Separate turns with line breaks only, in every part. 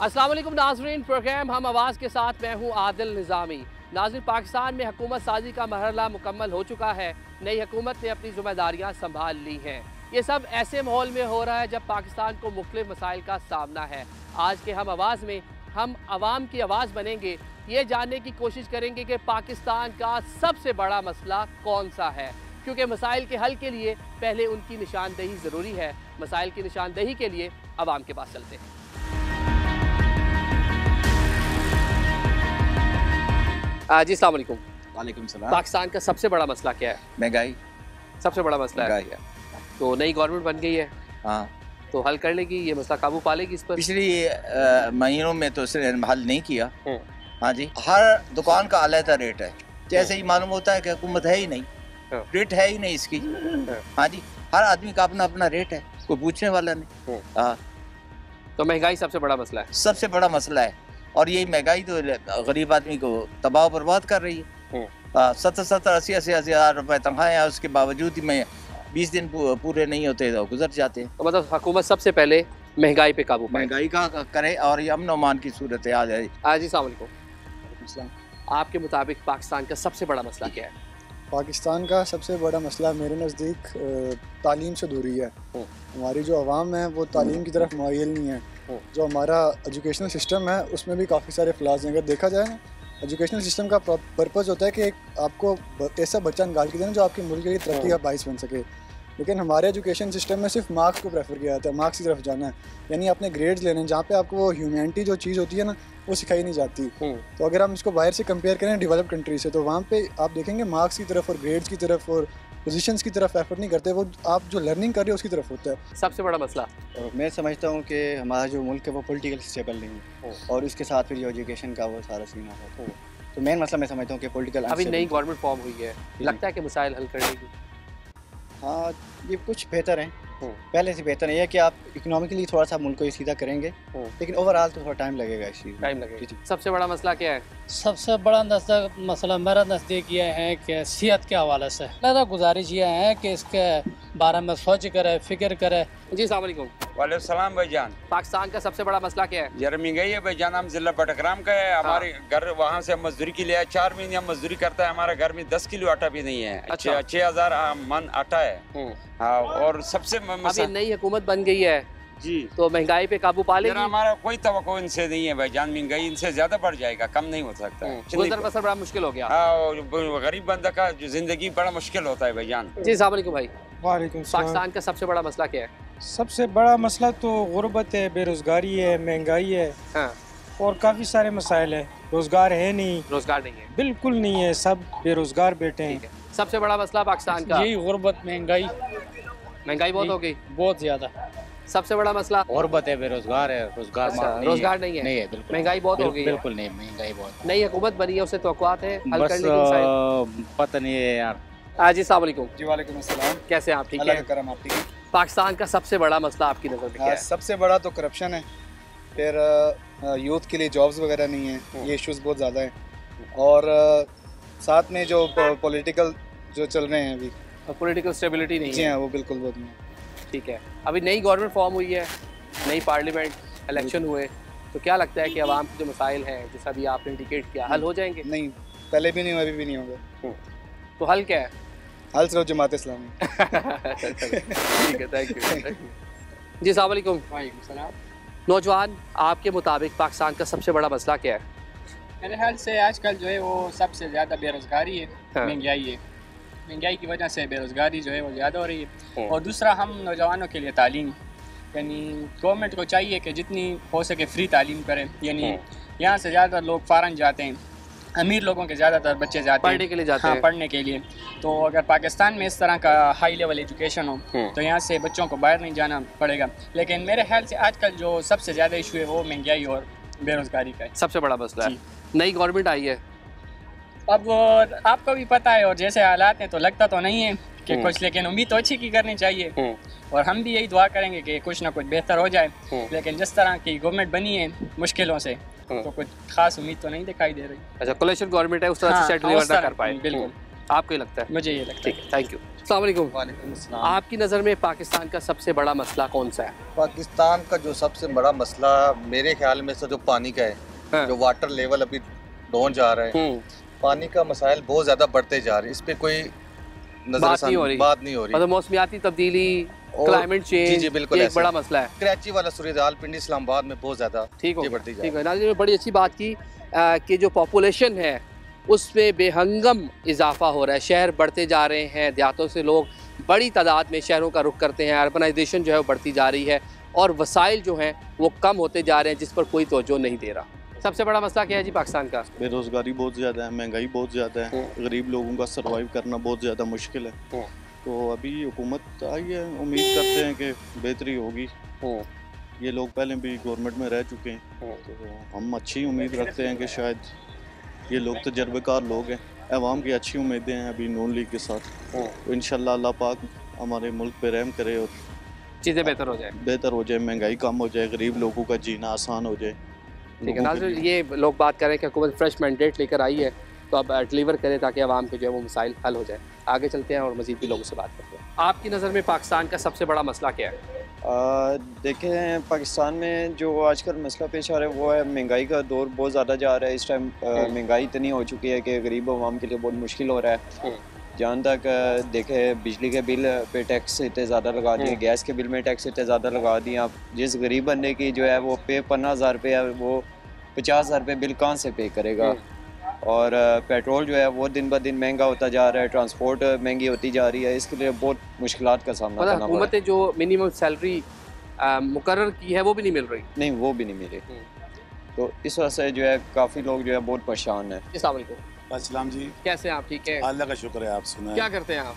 अस्सलाम वालेकुम नाज़रीन, प्रोग्राम हम आवाज़ के साथ मैं हूँ आदिल निज़ामी। नाज़रीन, पाकिस्तान में हुकूमत साजी का मरहला मुकम्मल हो चुका है। नई हुकूमत ने अपनी ज़िम्मेदारियाँ संभाल ली हैं। ये सब ऐसे माहौल में हो रहा है जब पाकिस्तान को मुख्तलिफ मसाइल का सामना है। आज के हम आवाज़ में हम आवाम की आवाज़ बनेंगे, ये जानने की कोशिश करेंगे कि पाकिस्तान का सबसे बड़ा मसला कौन सा है, क्योंकि मसाइल के हल के लिए पहले उनकी निशानदेही ज़रूरी है। मसाइल की निशानदेही के लिए आवाम के पास चलते हैं। जी अस्सलाम वालेकुम।
वालेकुम सलाम।
पाकिस्तान का सबसे बड़ा मसला क्या है?
महंगाई।
सबसे बड़ा मसला है। तो नई गवर्नमेंट बन गई है,
हाँ,
तो हल कर लेगी ये मसला, काबू पा लेगी इस पर?
पिछली महीनों में तो इसने हल नहीं किया। हाँ जी, हर दुकान का अलग रेट है। जैसे ही मालूम होता है कि हुकूमत है ही नहीं, रेट है ही नहीं इसकी। हाँ जी, हर आदमी का अपना अपना रेट है, कोई पूछने वाला नहीं। हाँ,
तो महंगाई सबसे बड़ा मसला है।
सबसे बड़ा मसला है, और यही महंगाई तो गरीब आदमी को तबाह बर्बाद कर रही है। 70-70, 80-80 हज़ार रुपए तनख्वाह है, उसके बावजूद ही में 20 दिन पूरे नहीं होते तो गुजर जाते हैं।
तो मतलब हुकूमत सबसे पहले महंगाई पे काबू पाए,
महंगाई का करे और ये अमन अमान की सूरत आ जाए।
जी अस्सलाम वालेकुम। आपके मुताबिक पाकिस्तान का सबसे बड़ा मसला क्या है?
पाकिस्तान का सबसे बड़ा मसला मेरे नज़दीक तालीम से दूरी है। हमारी जो आवाम है वो तालीम की तरफ मायल नहीं है। जो हमारा एजुकेशनल सिस्टम है उसमें भी काफ़ी सारे फ्लाज हैं। अगर देखा जाए ना, एजुकेशनल सिस्टम का पर्पज़ होता है कि आपको ऐसा बच्चा निकाल के देना जो आपके मुल्क के लिए तरक्की का बाइस बन सके, लेकिन हमारे एजुकेशन सिस्टम में सिर्फ मार्क्स को प्रेफर किया जाता है। मार्क्स की तरफ जाना है, यानी अपने ग्रेड्स लेने, जहाँ पे आपको वो ह्यूमैनिटी जो चीज़ होती है ना वो सिखाई नहीं जाती। तो अगर हम इसको बाहर से कंपेयर करें डेवलप कंट्री से, तो वहाँ पे आप देखेंगे मार्क्स की तरफ और ग्रेड्स की तरफ और पोजीशंस की तरफ एफर्ट नहीं करते, वो आप जो लर्निंग कर रहे हो उसकी तरफ होता है।
सबसे बड़ा मसला
मैं समझता हूँ कि हमारा जो मुल्क है वो पॉलिटिकल स्टेबल नहीं है, और उसके साथ फिर जो एजुकेशन का वो सारा सीन आता है। तो मेन मसला मैं समझता हूँ कि पॉलिटिकल।
अभी नई गवर्नमेंट फॉर्म हुई है, लगता है कि मसाइल हल कर लेगी?
हाँ, ये कुछ बेहतर है, पहले से बेहतर है कि आप इकोनॉमिकली थोड़ा सा मुल्क को सीधा करेंगे, लेकिन ओवरऑल तो थोड़ा टाइम लगेगा इस चीज़ में।
टाइम लगेगा। सबसे बड़ा मसला क्या है?
सबसे बड़ा मसला मेरा नज़दीक ये है कि सेहत के हवाले से मेरा गुजारिश ये है कि इसके बारे में सोच करे, फिक्र करे।
जी अस्सलाम वालेकुम।
वालेकुम सलाम भाईजान।
पाकिस्तान का सबसे बड़ा मसला क्या है?
यार महंगाई है भाईजान। हम जिला बटग्राम का है, हमारे घर वहाँ से मजदूरी के लिए 4 महीने हम मजदूरी करता है, हमारे घर में 10 किलो आटा भी नहीं है। अच्छा, 6,000 मन आटा है। हाँ, और सबसे
अभी नई हुकूमत बन गई है
जी,
तो महंगाई पे काबू पा लेगी?
हमारा कोई तवक्को इनसे नहीं है भाईजान। महंगाई इनसे ज्यादा बढ़ जाएगा, कम नहीं हो सकता।
गुजर बसर बड़ा मुश्किल हो गया।
गरीब बंदा का जो जिंदगी बड़ा मुश्किल होता है भाईजान।
जी अस्सलाम वालेकुम भाई।
वालेकुम सलाम।
पाकिस्तान का सबसे बड़ा मसला क्या है?
सबसे बड़ा मसला तो गुर्बत है, बेरोजगारी है, महंगाई है।
हाँ।
और काफ़ी सारे मसाइल है। रोजगार है नहीं,
रोजगार नहीं है,
बिल्कुल नहीं है, सब बेरोजगार बैठे हैं।
सबसे बड़ा मसला पाकिस्तान का
यही गुर्बत,
महंगाई बहुत हो गई,
बहुत ज़्यादा।
सबसे बड़ा मसला
गुर्बत है, बेरोजगार है, रोजगार
रोजगार नहीं है,
नहीं है, बिल्कुल
महंगाई बहुत हो गई,
बिल्कुल नहीं, महंगाई बहुत।
नई हुकूमत बनी है, उससे तवक्कुआत है हल करने
की? पता नहीं है यार।
जी अस्सलाम वालेकुम।
जी वालेकुम अस्सलाम।
कैसे हैं आप? ठीक
अल्लाह
है।
का करम, आप ठीक है?
पाकिस्तान का सबसे बड़ा मसला आपकी नज़र में क्या है?
सबसे बड़ा तो करप्शन है, फिर यूथ के लिए जॉब्स वगैरह नहीं है, ये इश्यूज बहुत ज़्यादा हैं, और साथ में जो पॉलिटिकल जो चल रहे हैं अभी,
पॉलिटिकल स्टेबिलिटी नहीं है।
जी हाँ, वो बिल्कुल बहुत नहीं है।
ठीक है, अभी नई गवर्नमेंट फॉर्म हुई है, नई पार्लियामेंट, इलेक्शन हुए, तो क्या लगता है कि आवाम के जो मसाइल हैं जैसा भी आपने इंडिकेट किया, हल हो जाएंगे?
नहीं, पहले भी नहीं हुआ, अभी भी नहीं होगा।
तो हल क्या है?
हल सिर्फ जमात इस्लामी।
ठीक है, थैंक यू। जी अस्सलाम वालेकुम।
वालेकुम सलाम।
नौजवान, आपके मुताबिक पाकिस्तान का सबसे बड़ा मसला क्या है?
मेरे ख्याल से आजकल जो है वो सबसे ज़्यादा बेरोज़गारी है, महंगाई है। महंगाई की वजह से बेरोज़गारी जो है वो ज़्यादा हो रही है, और दूसरा हम नौजवानों के लिए तालीम, यानी गवर्नमेंट को चाहिए कि जितनी हो सके फ्री तालीम करें। यानी यहाँ से ज़्यादा लोग फ़ॉरेन जाते हैं, अमीर लोगों के ज़्यादातर बच्चे जाते हैं
पढ़ने के लिए जाते हैं।
पढ़ने के लिए। तो अगर पाकिस्तान में इस तरह का हाई लेवल एजुकेशन हो तो यहाँ से बच्चों को बाहर नहीं जाना पड़ेगा। लेकिन मेरे ख्याल से आजकल जो सबसे ज़्यादा इशू है वो महंगाई और बेरोज़गारी का है।
सबसे बड़ा मसला है। नई गवर्नमेंट आई है,
अब आपको भी पता है, और जैसे हालात हैं तो लगता तो नहीं है कि कुछ, लेकिन उम्मीद तो अच्छी की करनी चाहिए, और हम भी यही दुआ करेंगे कि कुछ ना कुछ बेहतर हो जाए। लेकिन जिस तरह की गवर्नमेंट बनी है मुश्किलों से, तो कुछ खास उम्मीद तो नहीं दिखाई दे रही।
अच्छा, कोलिशन गवर्नमेंट है, उस तरह से सेट नहीं कर पाए।
बिल्कुल।
आपको ही लगता है?
मुझे ये लगता है।
ठीक है, थैंक यू। अस्सलाम वालेकुम।
वालेकुम अस्सलाम।
आपकी नज़र में पाकिस्तान का सबसे बड़ा मसला कौन सा है?
पाकिस्तान का जो सबसे बड़ा मसला मेरे ख्याल में से जो पानी का है,
हाँ।
जो वाटर लेवल अभी डाउन जा रहा है, पानी का मसाइल बहुत ज़्यादा बढ़ते जा रहे हैं। इस पे कोई
बात नहीं हो रही। मतलब मौसमियाती तब्दीली, क्लाइमेट चेंज,
जी बिल्कुल
एक बड़ा मसला है।
कराची वाला सूरत पिंडी इस्लामाबाद में बहुत ज़्यादा
ठीक हो
बढ़ती जा
ठीक है। नाज़रीन, बड़ी अच्छी बात की कि जो पॉपुलेशन है उसमें बेहंगम इजाफा हो रहा है। शहर बढ़ते जा रहे हैं, देहातों से लोग बड़ी तादाद में शहरों का रुख करते हैं। अर्बनाइजेशन जो है वो बढ़ती जा रही है और वसाइल जो हैं वो कम होते जा रहे हैं, जिस पर कोई तवज्जो नहीं दे रहा। सबसे बड़ा मसला क्या है जी पाकिस्तान का?
बेरोज़गारी बहुत ज़्यादा है, महंगाई बहुत ज़्यादा है, गरीब लोगों का सर्वाइव करना बहुत ज़्यादा मुश्किल है। तो अभी हुकूमत आई है, उम्मीद करते हैं कि बेहतरी होगी। ये लोग पहले भी गवर्नमेंट में रह चुके हैं, तो हम अच्छी उम्मीद रखते हैं कि शायद ये लोग तजर्बेकार लोग हैं। अवाम की अच्छी उम्मीदें हैं अभी नून लीग के साथ। तो इंशाल्लाह अल्लाह पाक हमारे मुल्क पे रहम करे और
चीज़ें बेहतर हो जाए, महंगाई कम हो जाए, गरीब लोगों का जीना आसान हो जाए। ठीक है नाज़रीन, ये लोग बात कर रहे हैं कि हुकूमत फ्रेश मैंडेट लेकर आई है, तो अब डिलीवर करें ताकि आवाम के जो है वो मसाइल हल हो जाए। आगे चलते हैं और मज़ीद भी लोगों से बात करते हैं। आपकी नज़र में पाकिस्तान का सबसे बड़ा मसला क्या है?
देखें, पाकिस्तान में जो आजकल मसला पेश आ रहा है वो है महंगाई का दौर बहुत ज़्यादा जा रहा है। इस टाइम महंगाई इतनी हो चुकी है कि गरीब आवाम के लिए बहुत मुश्किल हो रहा है। जहाँ तक देखें, बिजली के बिल पे टैक्स इतने ज़्यादा लगा दिए, गैस के बिल में टैक्स इतने ज़्यादा लगा दिए। आप जिस गरीब बंदे की जो है वो पे 50,000 रुपये है, वो 50,000 रुपये बिल कहाँ से पे करेगा? और पेट्रोल जो है वो दिन ब दिन महंगा होता जा रहा है, ट्रांसपोर्ट महंगी होती जा रही है। इसके लिए बहुत मुश्किलात का सामना करना पड़ रहा है।
हुकूमत ने जो मिनिमम सैलरी मुकर्रर की है वो भी नहीं मिल रही।
नहीं, वो भी नहीं मिली। तो इस वजह से जो है काफ़ी लोग जो है बहुत परेशान है।
अस्सलाम जी,
कैसे हैं आप? ठीक है,
अल्लाह का शुक्र है। आप सुनाएं।
क्या करते हैं आप?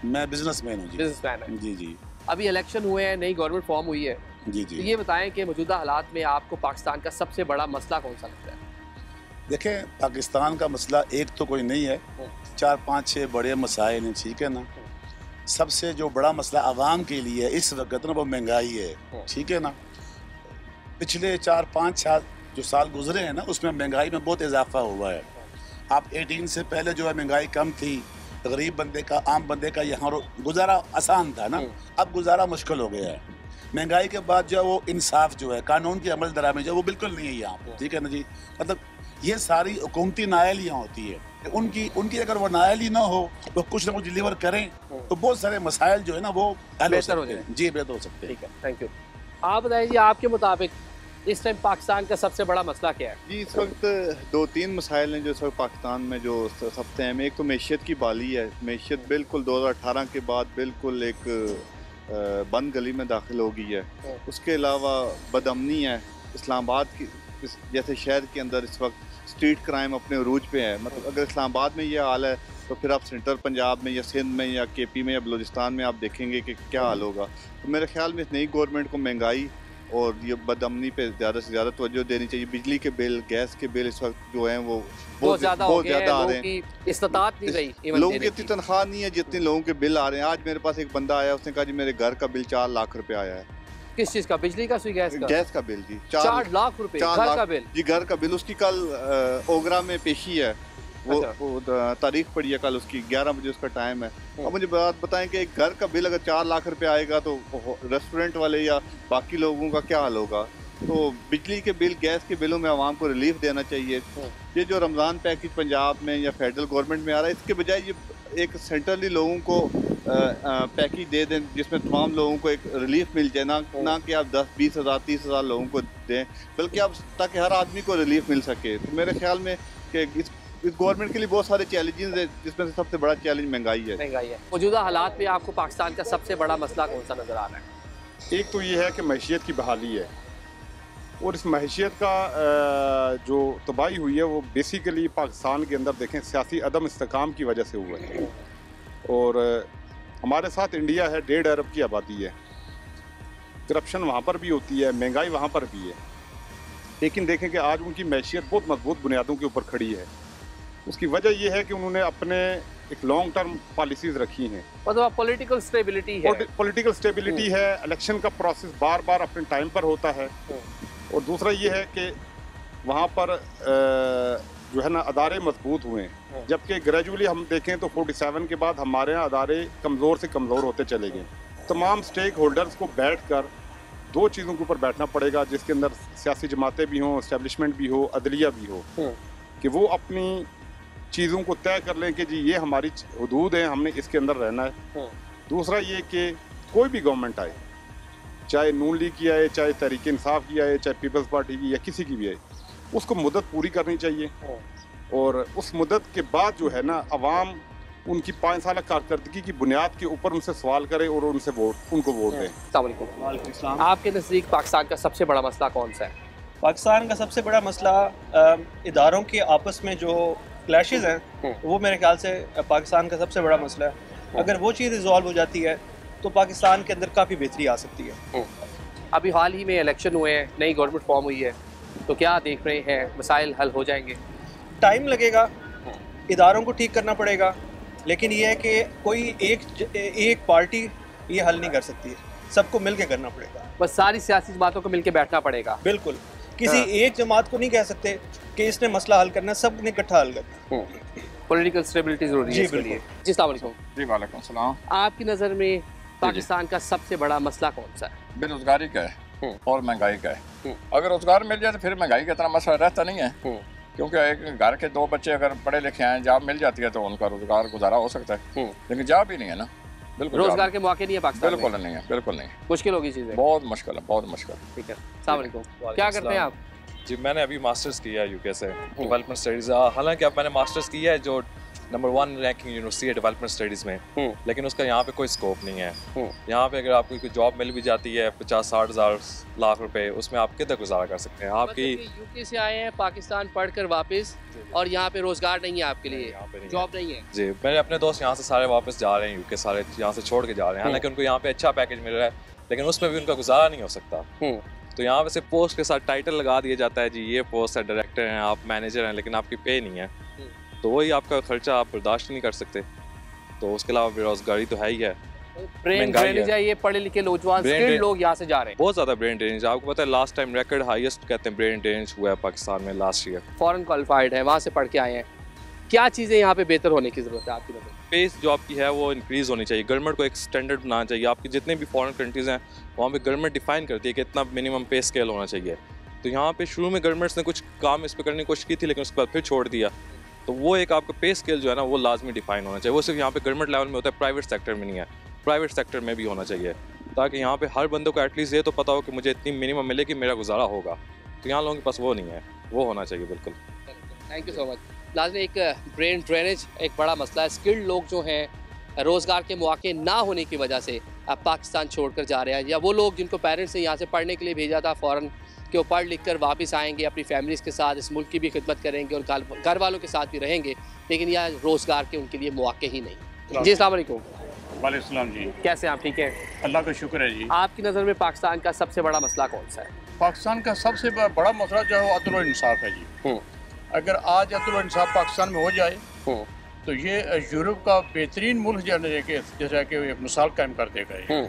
मैं बिजनेसमैन हूँ जी।
बिजनेसमैन है
जी जी।
अभी इलेक्शन हुए हैं, नई गवर्नमेंट फॉर्म हुई है
जी
तो
जी।
ये बताएं कि मौजूदा हालात में आपको पाकिस्तान का सबसे बड़ा मसला कौन सा लगता है?
देखें, पाकिस्तान का मसला एक तो कोई नहीं है, 4 5 6 बड़े मसाइल हैं, ठीक है ना। सबसे जो बड़ा मसला आवाम के लिए इस वक्त ना वो महंगाई है, ठीक है ना। पिछले 4 5 जो साल गुजरे हैं ना, उसमें महंगाई में बहुत इजाफा हुआ है। आप 18 से पहले जो है महंगाई कम थी, गरीब बंदे का, आम बंदे का यहाँ गुजारा आसान था ना। अब गुजारा मुश्किल हो गया है। महंगाई के बाद जो है वो इंसाफ जो है, कानून की अमल दरामद जो है वो बिल्कुल नहीं है यहाँ पर, ठीक है ना जी। मतलब ये सारी हुकूमती नाअहलियाँ होती है, उनकी अगर वो नाअहली ना हो तो कुछ ना कुछ डिलीवर करें तो बहुत सारे मसाइल जो है ना वो
बेहतर हो जाए।
जी, बेहतर हो सकते हैं।
ठीक है, थैंक यू। आप बताइए जी, आपके मुताबिक इस टाइम पाकिस्तान का सबसे बड़ा मसला क्या है?
जी, इस वक्त 2-3 मसाइल हैं जो इस वक्त पाकिस्तान में जो सबसे अहम। एक तो मैशियत की बाली है। मैशियत बिल्कुल 2018 के बाद बिल्कुल एक बंद गली में दाखिल हो गई है। उसके अलावा बदअमनी है। इस्लामाबाद की जैसे शहर के अंदर इस वक्त स्ट्रीट क्राइम अपने अरूज पे है। मतलब अगर इस्लामाबाद में ये हाल है तो फिर आप सेंट्रल पंजाब में या सिंध में या KP में या बलूचिस्तान में आप देखेंगे कि क्या हाल होगा। तो मेरे ख्याल में इस नई गवर्नमेंट को महंगाई और ये बदअमनी पे ज़्यादा से ज़्यादा तवज्जो देनी चाहिए। बिजली के बिल, गैस के बिल इस वक्त जो हैं वो बहुत ज़्यादा आ रहे हैं।
इस्तात नहीं रही,
लोगों की इतनी तनख्वाह नहीं है जितने लोगों के बिल आ रहे हैं। आज मेरे पास एक बंदा आया, उसने कहा जी मेरे घर का बिल 4 लाख रुपए आया है।
किस चीज़ का? बिजली का?
गैस का बिल जी।
4 लाख रुपए घर का बिल?
जी, घर का बिल। उसकी कल ओगरा में पेशी है। वो तारीख पड़ी है कल उसकी, 11 बजे उसका टाइम है। अब मुझे बात बताएं कि एक घर का बिल अगर 4 लाख रुपए आएगा तो रेस्टोरेंट वाले या बाकी लोगों का क्या हाल होगा? तो बिजली के बिल, गैस के बिलों में आवाम को रिलीफ देना चाहिए। ये जो रमज़ान पैकेज पंजाब में या फेडरल गवर्नमेंट में आ रहा है, इसके बजाय ये एक सेंट्रली लोगों को पैकेज दे दें जिसमें तमाम लोगों को एक रिलीफ मिल जाए। ना कि आप 10-20 हज़ार 30 हज़ार लोगों को दें, बल्कि आप ताकि हर आदमी को रिलीफ मिल सके। तो मेरे ख्याल में कि इस गवर्नमेंट के लिए बहुत सारे चैलेंजेस हैं, जिसमें से सबसे बड़ा चैलेंज महंगाई है।
मौजूदा हालात में आपको पाकिस्तान का सबसे बड़ा मसला कौन सा नज़र आ रहा है?
एक तो ये है कि मैशियत की बहाली है, और इस मैशियत का जो तबाही हुई है वो बेसिकली पाकिस्तान के अंदर देखें सियासी अदम इस्तेकाम की वजह से हुआ है। और हमारे साथ इंडिया है, 1.5 अरब की आबादी है। करप्शन वहाँ पर भी होती है, महंगाई वहाँ पर भी है, लेकिन देखें कि आज उनकी मैशियत बहुत मजबूत बुनियादों के ऊपर खड़ी है। उसकी वजह यह है कि उन्होंने अपने एक लॉन्ग टर्म पॉलिसीज रखी हैं।
मतलब पॉलिटिकल स्टेबिलिटी है।
पॉलिटिकल स्टेबिलिटी है, इलेक्शन का प्रोसेस बार बार अपने टाइम पर होता है। और दूसरा ये है कि वहाँ पर जो है ना अदारे मजबूत हुए हैं, जबकि ग्रेजुअली हम देखें तो 47 के बाद हमारे यहाँ अदारे कमज़ोर से कमज़ोर होते चले गए। तमाम स्टेक होल्डर्स को बैठकर दो चीज़ों के ऊपर बैठना पड़ेगा, जिसके अंदर सियासी जमातें भी हों, इस्टेब्लिशमेंट भी हो, अदलिया भी हो, कि वो अपनी चीज़ों को तय कर लें कि जी ये हमारी हदूद है, हमने इसके अंदर रहना है। दूसरा ये कि कोई भी गवर्नमेंट आए, चाहे नून लीग की आए, चाहे तहरीक इंसाफ की आए, चाहे पीपल्स पार्टी की या किसी की भी आए, उसको मुद्दत पूरी करनी चाहिए। और उस मुद्दत के बाद जो है ना अवाम उनकी 5 साल कारकर्दगी की बुनियाद के ऊपर उनसे सवाल करे और उनको वोट दें।
आपके नज़दीक पाकिस्तान का सबसे बड़ा मसला कौन सा है?
पाकिस्तान का सबसे बड़ा मसला इदारों के आपस में जो क्लैशेस हैं, वो मेरे ख्याल से पाकिस्तान का सबसे बड़ा मसला है। अगर वो चीज़ रिजॉल्व हो जाती है तो पाकिस्तान के अंदर काफ़ी बेहतरी आ सकती है।
अभी हाल ही में इलेक्शन हुए हैं, नई गवर्नमेंट फॉर्म हुई है, तो क्या देख रहे हैं मसाइल हल हो जाएंगे?
टाइम लगेगा, इदारों को ठीक करना पड़ेगा, लेकिन ये है कि कोई एक पार्टी ये हल नहीं कर सकती है, सबको मिल के करना पड़ेगा।
बस सारी सियासी जमातों को मिल के बैठना पड़ेगा।
बिल्कुल, किसी एक जमात को नहीं कह सकते कि इसने मसला हल करना है, सब ने इकट्ठा हल करना है।
पॉलिटिकल स्टेबिलिटी जरूरी है इसके लिए। जी अस्सलाम वालेकुम।
जी वालेकुम सलाम।
आपकी नज़र में पाकिस्तान का सबसे बड़ा मसला कौन सा है?
बेरोजगारी का है और महंगाई का है। अगर रोजगार मिल जाए तो फिर महंगाई का इतना मसला रहता नहीं है, क्योंकि एक घर के 2 बच्चे अगर पढ़े लिखे हैं, जॉब मिल जाती है तो उनका रोजगार गुजारा हो सकता है, लेकिन जॉब ही नहीं है ना। बिल्कुल
रोजगार के मौके नहीं है पाकिस्तान में?
बिल्कुल नहीं है, बिल्कुल नहीं।
मुश्किल होगी चीज़ें,
बहुत मुश्किल है, बहुत मुश्किल।
ठीक है, अस्सलाम वालेकुम। क्या करते हैं आप?
जी मैंने अभी मास्टर्स किया है यूके से, डेवलपमेंट स्टडीज़। हालांकि अब मैंने मास्टर्स किया है जो नंबर 1 रैंकिंग यूनिवर्सिटी है डेवलपमेंट स्टडीज़ में, लेकिन उसका यहाँ पे कोई स्कोप नहीं है। यहाँ पे अगर आपको कोई जॉब मिल भी जाती है 50-60 हज़ार लाख रुपए, उसमें आप किधर गुजारा कर सकते हैं? आपकी
यूके से आए हैं पाकिस्तान पढ़कर वापस, और यहाँ पे रोजगार नहीं है आपके लिए, जॉब नहीं है।
जी मेरे अपने दोस्त यहाँ से सारे वापस जा रहे हैं यूके, सारे यहाँ से छोड़ के जा रहे हैं। हालांकि उनको यहाँ पे अच्छा पैकेज मिल रहा है, लेकिन उसमें भी उनका गुजारा नहीं हो सकता। तो यहाँ पे से पोस्ट के साथ टाइटल लगा दिया जाता है, जी ये पोस्ट है, डायरेक्टर हैं आप, मैनेजर हैं, लेकिन आपकी पे नहीं है, तो वही आपका खर्चा आप बर्दाश्त नहीं कर सकते। तो उसके अलावा बेरोजगारी तो है ही है,
महंगाई है। ये पढ़े लिखे नौजवान स्किल्ड लोग यहाँ से जा रहे हैं,
बहुत ज़्यादा ब्रेन ड्रेनेज। आपको पता है लास्ट टाइम रिकॉर्ड हाईएस्ट कहते हैं ब्रेन ड्रेनेज हुआ है पाकिस्तान में लास्ट ईयर।
फॉरेन क्वालिफाइड है, वहाँ से पढ़ के आए हैं, क्या चीज़ें यहाँ पे बेहतर होने की ज़रूरत है आपकी नज़र में?
पेस जो आपकी है वो इंक्रीज़ होनी चाहिए, गवर्नमेंट को एक स्टैंडर्ड बनाना चाहिए। आपकी जितने भी फॉरेन कंट्रीज़ हैं वहाँ पे गवर्नमेंट डिफाइन करती है कि इतना मिनिमम पे स्केल होना चाहिए। तो यहाँ पे शुरू में गवर्नमेंट्स ने कुछ काम इस पर करने की कोशिश की थी, लेकिन उसके बाद फिर छोड़ दिया। तो वो एक आपका पे स्केल जो है ना वो लाजमी डिफाइन होना चाहिए। वो सिर्फ यहाँ पे गवर्नमेंट लेवल में होता है, प्राइवेट सेक्टर में नहीं है, प्राइवेट सेक्टर में भी होना चाहिए, ताकि यहाँ पे हर बंदे को एटलीस्ट ये तो पता हो कि मुझे इतनी मिनिमम मिले कि मेरा गुजारा होगा। तो यहाँ लोगों के पास वो नहीं है, वो होना चाहिए बिल्कुल।
Thank you so much. लाजमी एक ब्रेन ड्रेनेज एक बड़ा मसला है। स्किल्ड लोग जो हैं रोज़गार के मौके ना होने की वजह से अब पाकिस्तान छोड़कर जा रहे हैं, या वो लोग जिनको पेरेंट्स ने यहाँ से पढ़ने के लिए भेजा था फ़ौरन कि वो पढ़ लिख कर वापस आएंगे, अपनी फैमिलीज़ के साथ इस मुल्क की भी खिदमत करेंगे और घर वालों के साथ भी रहेंगे, लेकिन यह रोज़गार के उनके लिए मौके ही नहीं। जी अस्सलाम वालेकुम।
वालेकुम जी।
कैसे आप? ठीक है,
अल्लाह का शुक्र है जी।
आपकी नज़र में पाकिस्तान का सबसे बड़ा मसला कौन सा है?
पाकिस्तान का सबसे बड़ा मसला जो है अदल और इंसाफ है जी। अगर आज अदल और इंसाफ पाकिस्तान में हो जाए तो ये यूरोप का बेहतरीन मुल्क जैसा कि एक मिसाल कायम कर देगा।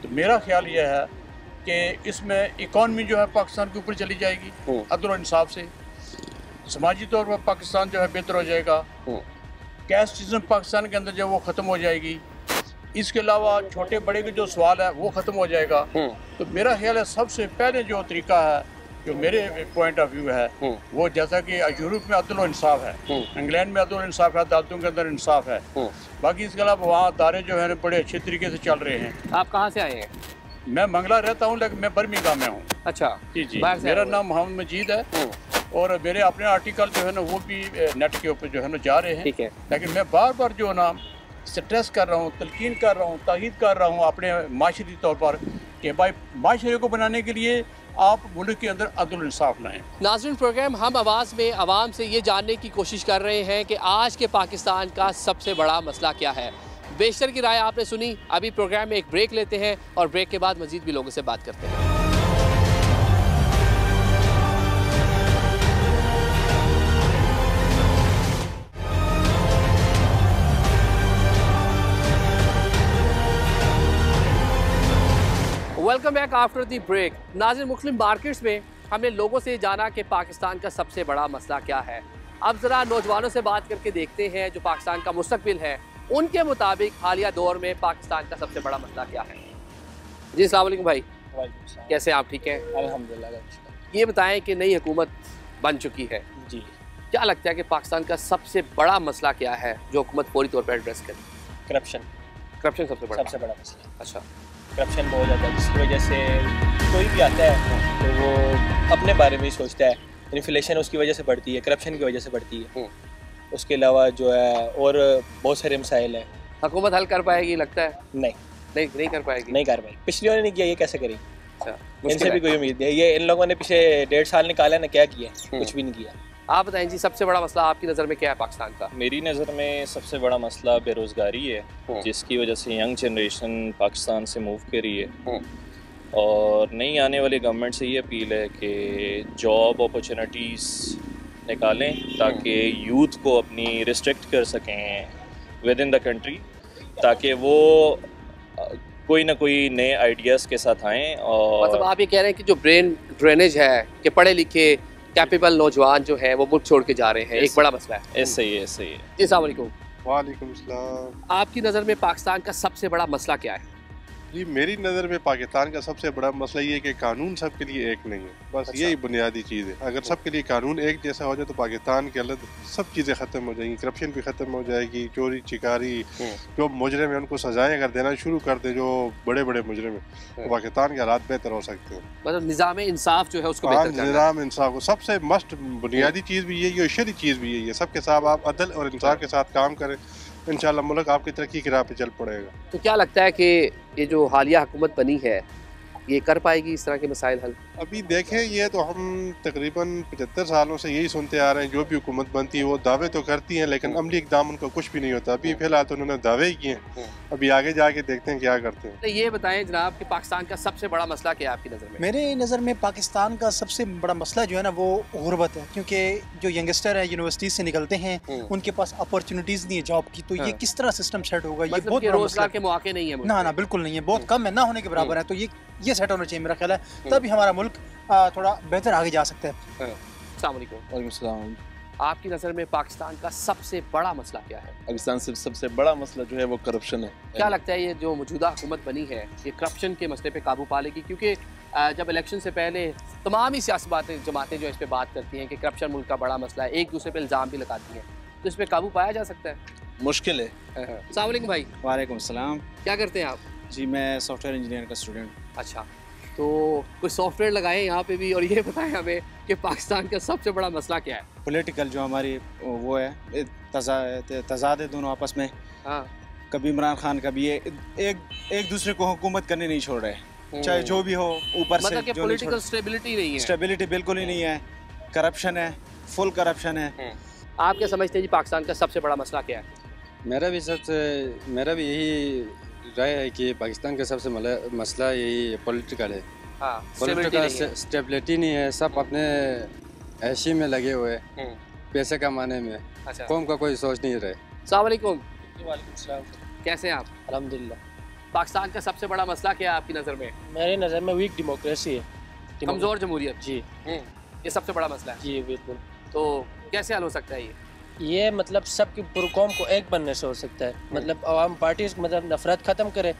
तो मेरा ख्याल यह है कि इसमें इकॉनमी जो है पाकिस्तान के ऊपर चली जाएगी अदल और इंसाफ से, समाजी तौर पर पाकिस्तान जो है बेहतर हो जाएगा, कैस्ट सिस्टम पाकिस्तान के अंदर जो वो ख़त्म हो जाएगी, इसके अलावा छोटे बड़े के जो सवाल है वो ख़त्म हो जाएगा। तो मेरा ख्याल है सबसे पहले जो तरीका है, जो मेरे पॉइंट ऑफ व्यू है, वो जैसा कि यूरोप में अदल और इंसाफ है, इंग्लैंड में अदल और इंसाफ है, अदालतों के अंदर इंसाफ है, बाकी इसके अलावा वहाँ अदारे जो है बड़े अच्छे तरीके से चल रहे हैं।
आप कहाँ से आए हैं?
मैं मंगला रहता हूँ, लेकिन मैं बर्मिंघम में हूँ।
अच्छा
जी जी, मेरा नाम मोहम्मद मजीद है और मेरे अपने आर्टिकल जो है ना वो भी नेट के ऊपर जो है ना जा रहे हैं।
ठीक है,
लेकिन मैं बार बार जो है ना स्ट्रेस कर रहा हूँ, तलकीन कर रहा हूँ, ताकीद कर रहा हूँ अपने माशरी तौर पर कि भाई माशरे को बनाने के लिए आप मुल्क के अंदर अदल इंसाफ लाएं।
नाज़रीन, प्रोग्राम हम आवाज़ में आवाम से ये जानने की कोशिश कर रहे हैं कि आज के पाकिस्तान का सबसे बड़ा मसला क्या है। बेशतर की राय आपने सुनी। अभी प्रोग्राम में एक ब्रेक लेते हैं और ब्रेक के बाद मज़ीद भी लोगों से बात करते हैं। Welcome back after the break. नाज़रीन, मुस्लिम मार्केट्स में हमने लोगों से जाना कि पाकिस्तान का सबसे बड़ा मसला क्या है। अब ज़रा नौजवानों से बात करके देखते हैं जो पाकिस्तान का मुस्तकबिल है, उनके मुताबिक हालिया दौर में पाकिस्तान का सबसे बड़ा मसला क्या है। जी अस्सलाम वालेकुम भाई, कैसे आप, ठीक हैं?
अल्हम्दुलिल्लाह।
ये बताएं कि नई हुकूमत बन चुकी है
जी,
क्या लगता है कि पाकिस्तान का सबसे बड़ा मसला क्या है जो हुकूमत फौरी तौर पर एड्रेस करे?
करप्शन।
करप्शन सबसे बड़ा
मसला।
अच्छा,
करप्शन बहुत ज़्यादा है, जिसकी वजह से कोई भी आता है तो वो अपने बारे में ही सोचता है। इन्फ्लेशन उसकी वजह से बढ़ती है, करप्शन की वजह से बढ़ती है। उसके अलावा जो है और बहुत सारे मसाइल हैं।
हुकूमत हल कर पाएगी लगता है? नहीं कर पाएगी।
नहीं कर पाएगी, पिछली वाले ने किया, ये कैसे करेगी?
अच्छा,
इनसे भी कोई उम्मीद नहीं। ये इन लोगों ने पिछले 1.5 साल निकाला ना, क्या किया? कुछ भी नहीं किया।
आप बताएं जी, सबसे बड़ा मसला आपकी नज़र में क्या है पाकिस्तान का?
मेरी नज़र में सबसे बड़ा मसला बेरोज़गारी है, जिसकी वजह से यंग जनरेशन पाकिस्तान से मूव कर रही है। और नई आने वाली गवर्नमेंट से ये अपील है कि जॉब अपॉर्चुनिटीज़ निकालें ताकि यूथ को अपनी रिस्ट्रिक्ट कर सकें विद इन द कंट्री, ताकि वो कोई ना कोई नए आइडियाज़ के साथ आएँ। और
मतलब आप ये कह रहे हैं कि जो ब्रेन ड्रेनेज है कि पढ़े लिखे कैपेबल नौजवान जो है वो मुल्क छोड़ के जा रहे हैं, एक बड़ा मसला है।
ऐसे ही है।
जी अस्सलाम वालेकुम।
वालेकुम सलाम।
आपकी नज़र में पाकिस्तान का सबसे बड़ा मसला क्या है?
जी, मेरी नज़र में पाकिस्तान का सबसे बड़ा मसला ये है कि कानून सबके लिए एक नहीं है, बस यही बुनियादी चीज़ है। अगर सबके लिए कानून एक जैसा हो जाए तो पाकिस्तान के अंदर सब चीज़ें ख़त्म हो जाएंगी, करप्शन भी ख़त्म हो जाएगी, चोरी चिकारी, जो मुजरिम है उनको सजाएं अगर देना शुरू कर दे, जो बड़े बड़े मुजरिम है, तो पाकिस्तान के हालात बेहतर हो सकते हैं।
मतलब निज़ाम इंसाफ जो है उसको बेहतर करना है।
निज़ाम इंसाफ को सबसे मस्ट बुनियादी चीज़ भी यही है, शरी चीज़ भी यही है। सबके साथ आप अदल और इंसाफ के साथ काम करें, इंशाल्लाह मुल्क आपकी तरक्की की राह पे चल पड़ेगा।
तो क्या लगता है कि ये जो हालिया हुकूमत बनी है ये कर पाएगी इस तरह के मसाइल हल?
अभी देखें, ये तो हम तकरीबन 75 सालों से यही सुनते आ रहे हैं, जो भी हुकूमत बनती है वो दावे तो करती हैं लेकिन अमली इक़दाम उनका कुछ भी नहीं होता। अभी फिलहाल तो उन्होंने दावे ही किए हैं, अभी आगे जाके देखते हैं क्या करते हैं।
तो ये बताएं जनाब कि पाकिस्तान का सबसे बड़ा मसला क्या है आपकी नज़र में?
मेरे नज़र में पाकिस्तान का सबसे बड़ा मसला जो है ना वो गुर्बत है, क्योंकि जो यंगस्टर है यूनिवर्सिटी से निकलते हैं उनके पास अपॉर्चुनिटीज़ नहीं है जॉब की, तो ये किस तरह सिस्टम सेट होगा? ये बहुत बड़ा
रोजगार के मौके नहीं है।
ना बिल्कुल नहीं है, बहुत कम है, ना होने के बराबर है। तो ये सेट होना चाहिए मेरा ख्याल है, तभी हमारा मुल्क थोड़ा बेहतर आगे जा सकता है।
अस्सलाम वालेकुम।
वालेकुम सलाम।
आपकी नज़र में पाकिस्तान का सबसे बड़ा मसला क्या है?
पाकिस्तान से सबसे बड़ा मसला जो है वो करप्शन है।
क्या लगता है ये जो मौजूदा हुकूमत बनी है ये करप्शन के मसले पे काबू पा लेगी? क्योंकि जब इलेक्शन से पहले तमाम ही सियासी जमातें जो इस पे बात करती हैं कि करप्शन मुल्क का बड़ा मसला है, एक दूसरे पे इल्ज़ाम भी लगाती हैं, तो इस पर काबू पाया जा सकता है?
मुश्किल है।
अस्सलाम वालेकुम भाई।
वालेकुम सलाम।
क्या करते हैं आप?
जी मैं सॉफ्टवेयर इंजीनियर का स्टूडेंट।
अच्छा, तो कुछ सॉफ्टवेयर लगाएं यहाँ पे भी, और ये बताएं हमें कि पाकिस्तान का सबसे बड़ा मसला क्या है?
पॉलिटिकल जो हमारी वो है तजाद है दोनों आपस में।
हाँ,
कभी इमरान खान कभी ये एक दूसरे को हुकूमत करने नहीं छोड़ रहे, चाहे जो भी हो ऊपर
मतलब
से।
पॉलिटिकल स्टेबिलिटी नहीं है।
स्टेबिलिटी बिल्कुल ही नहीं है, करप्शन है, फुल करप्शन है।
आप क्या समझते हैं जी पाकिस्तान का सबसे बड़ा मसला क्या है?
मेरा भी यही राय है कि पाकिस्तान का सबसे मसला यही पॉलिटिकल है। पॉलिटिकल स्टेबिलिटी नहीं है, सब अपने ऐशी में लगे हुए पैसे कमाने में।
अच्छा।
कौम का कोई सोच नहीं रहे।
अस्सलाम वालेकुम।
वालेकुम सलाम।
कैसे हैं आप?
अल्हम्दुलिल्लाह।
पाकिस्तान का सबसे बड़ा मसला क्या है आपकी नज़र में?
मेरी नज़र में वीक डेमोक्रेसी है,
कमज़ोर जमहूरियत।
जी,
ये सबसे बड़ा मसला है।
जी बिल्कुल।
तो कैसे हल हो सकता है
ये मतलब सबकी पूरी कौम को एक बनने से हो सकता है। मतलब अवाम पार्टी मतलब नफरत ख़त्म करे,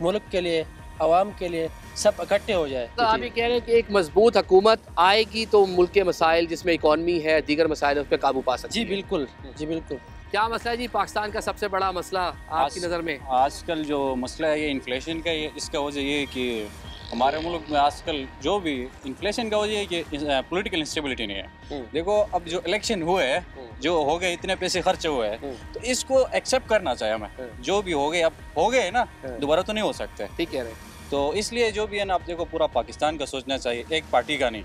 मुल्क के लिए, अवाम के लिए, सब इकट्ठे हो जाए।
तो आप ये कह रहे हैं कि एक मजबूत हुकूमत आएगी तो मुल्क के मसाइल जिसमें इकॉनमी है, दीगर मसाइल उस पर काबू पा सकती है?
जी बिल्कुल, जी बिल्कुल।
क्या मसला है जी पाकिस्तान का सबसे बड़ा मसला आपकी नज़र में?
आजकल जो मसला है ये इन्फ्लेशन का, ये इसका वजह ये है कि हमारे मुल्क में आजकल जो भी इन्फ्लेशन का वजह है कि पॉलिटिकल इंस्टेबिलिटी नहीं है। देखो अब जो इलेक्शन हुए हैं, जो हो गए, इतने पैसे खर्च हुए हैं, तो इसको एक्सेप्ट करना चाहिए हमें। जो भी हो गए अब हो गए ना, दोबारा तो नहीं हो सकते।
ठीक कह रहे हैं।
तो इसलिए जो भी है ना, आप देखो पूरा पाकिस्तान का सोचना चाहिए, एक पार्टी का नहीं।